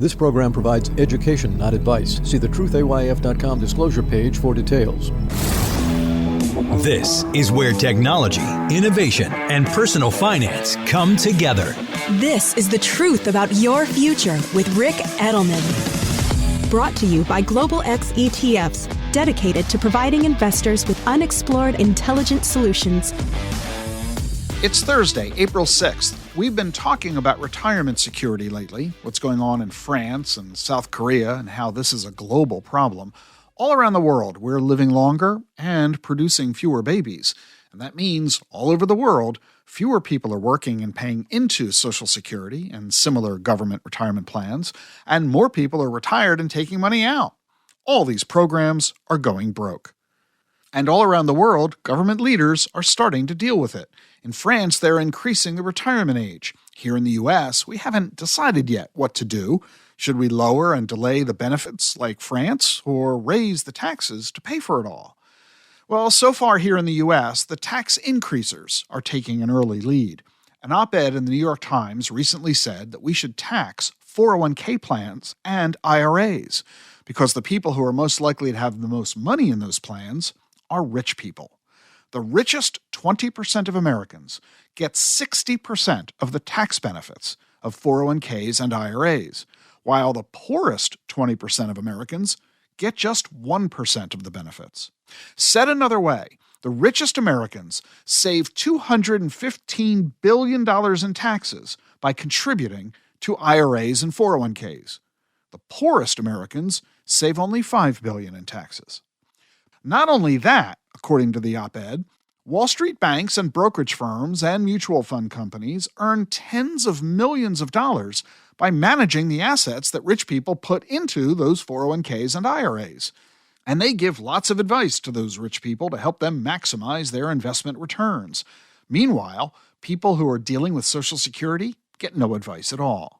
This program provides education, not advice. See the truthayf.com disclosure page for details. This is where technology, innovation, and personal finance come together. This is the truth about your future with Rick Edelman. Brought to you by Global X ETFs, dedicated to providing investors with unexplored intelligent solutions. It's Thursday, April 6th. We've been talking about retirement security lately, what's going on in France and South Korea, and how this is a global problem. All around the world, we're living longer and producing fewer babies. And that means all over the world, fewer people are working and paying into Social Security and similar government retirement plans, and more people are retired and taking money out. All these programs are going broke. And all around the world, government leaders are starting to deal with it. In France, they're increasing the retirement age. Here in the U.S., we haven't decided yet what to do. Should we lower and delay the benefits like France, or raise the taxes to pay for it all? Well, so far here in the U.S., the tax increasers are taking an early lead. An op-ed in the New York Times recently said that we should tax 401k plans and IRAs, because the people who are most likely to have the most money in those plans are rich people. The richest 20% of Americans get 60% of the tax benefits of 401ks and IRAs, while the poorest 20% of Americans get just 1% of the benefits. Said another way, the richest Americans save $215 billion in taxes by contributing to IRAs and 401ks. The poorest Americans save only $5 billion in taxes. Not only that, according to the op-ed, Wall Street banks and brokerage firms and mutual fund companies earn tens of millions of dollars by managing the assets that rich people put into those 401ks and IRAs. And they give lots of advice to those rich people to help them maximize their investment returns. Meanwhile, people who are dealing with Social Security get no advice at all.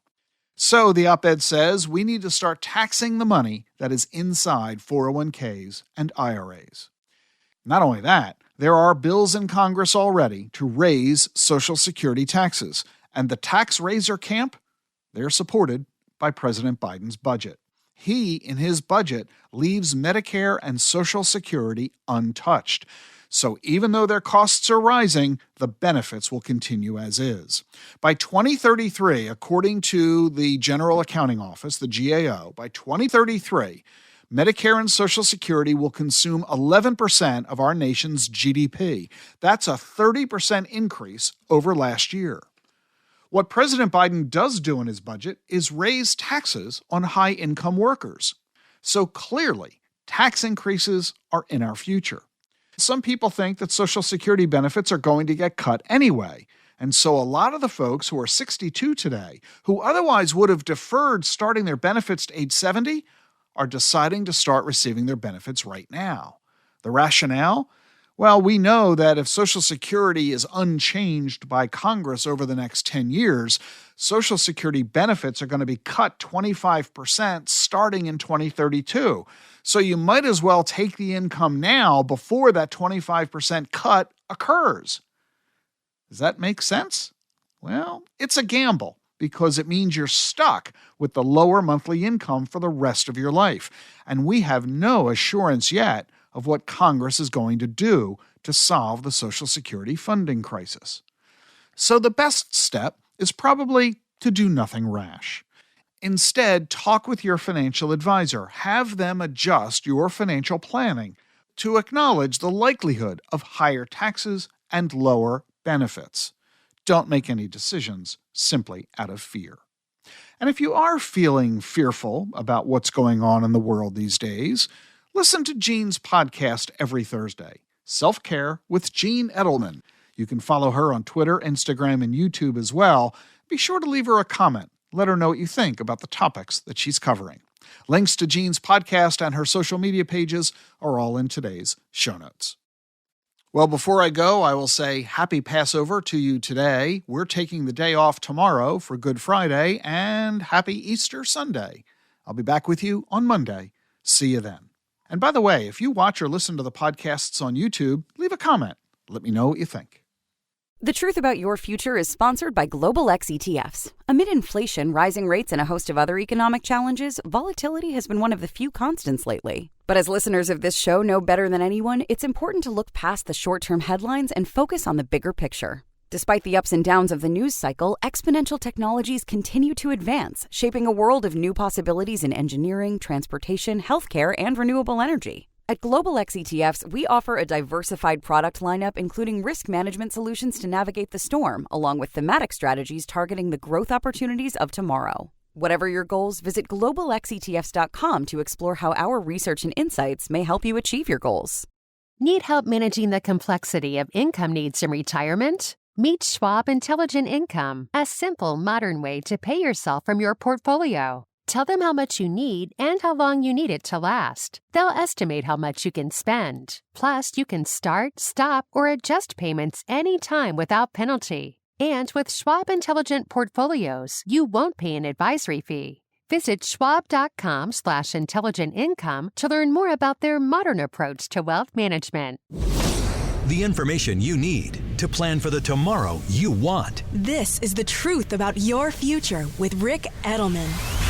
So the op-ed says we need to start taxing the money that is inside 401ks and IRAs. Not only that, there are bills in Congress already to raise Social Security taxes, and the tax raiser camp, they're supported by President Biden's budget. He, in his budget, leaves Medicare and Social Security untouched. So even though their costs are rising, the benefits will continue as is. By 2033, according to the General Accounting Office, the GAO, by 2033, Medicare and Social Security will consume 11% of our nation's GDP. That's a 30% increase over last year. What President Biden does do in his budget is raise taxes on high-income workers. So clearly, tax increases are in our future. Some people think that Social Security benefits are going to get cut anyway. And so a lot of the folks who are 62 today, who otherwise would have deferred starting their benefits to age 70, are deciding to start receiving their benefits right now. The rationale? Well, we know that if Social Security is unchanged by Congress over the next 10 years, Social Security benefits are going to be cut 25% starting in 2032. So you might as well take the income now before that 25% cut occurs. Does that make sense? Well, it's a gamble, because it means you're stuck with the lower monthly income for the rest of your life. And we have no assurance yet of what Congress is going to do to solve the Social Security funding crisis. So the best step is probably to do nothing rash. Instead, talk with your financial advisor. Have them adjust your financial planning to acknowledge the likelihood of higher taxes and lower benefits. Don't make any decisions simply out of fear. And if you are feeling fearful about what's going on in the world these days, listen to Jean's podcast every Thursday, Self-Care with Jean Edelman. You can follow her on Twitter, Instagram, and YouTube as well. Be sure to leave her a comment. Let her know what you think about the topics that she's covering. Links to Jean's podcast and her social media pages are all in today's show notes. Well, before I go, I will say happy Passover to you today. We're taking the day off tomorrow for Good Friday, and happy Easter Sunday. I'll be back with you on Monday. See you then. And by the way, if you watch or listen to the podcasts on YouTube, leave a comment. Let me know what you think. The Truth About Your Future is sponsored by Global X ETFs. Amid inflation, rising rates, and a host of other economic challenges, volatility has been one of the few constants lately. But as listeners of this show know better than anyone, it's important to look past the short-term headlines and focus on the bigger picture. Despite the ups and downs of the news cycle, exponential technologies continue to advance, shaping a world of new possibilities in engineering, transportation, healthcare, and renewable energy. At Global X ETFs, we offer a diversified product lineup, including risk management solutions to navigate the storm, along with thematic strategies targeting the growth opportunities of tomorrow. Whatever your goals, visit globalxetfs.com to explore how our research and insights may help you achieve your goals. Need help managing the complexity of income needs in retirement? Meet Schwab Intelligent Income, a simple, modern way to pay yourself from your portfolio. Tell them how much you need and how long you need it to last. They'll estimate how much you can spend. Plus, you can start, stop, or adjust payments anytime without penalty. And with Schwab Intelligent Portfolios, you won't pay an advisory fee. Visit schwab.com/intelligent income to learn more about their modern approach to wealth management. The information you need to plan for the tomorrow you want. This is The Truth About Your Future with Rick Edelman.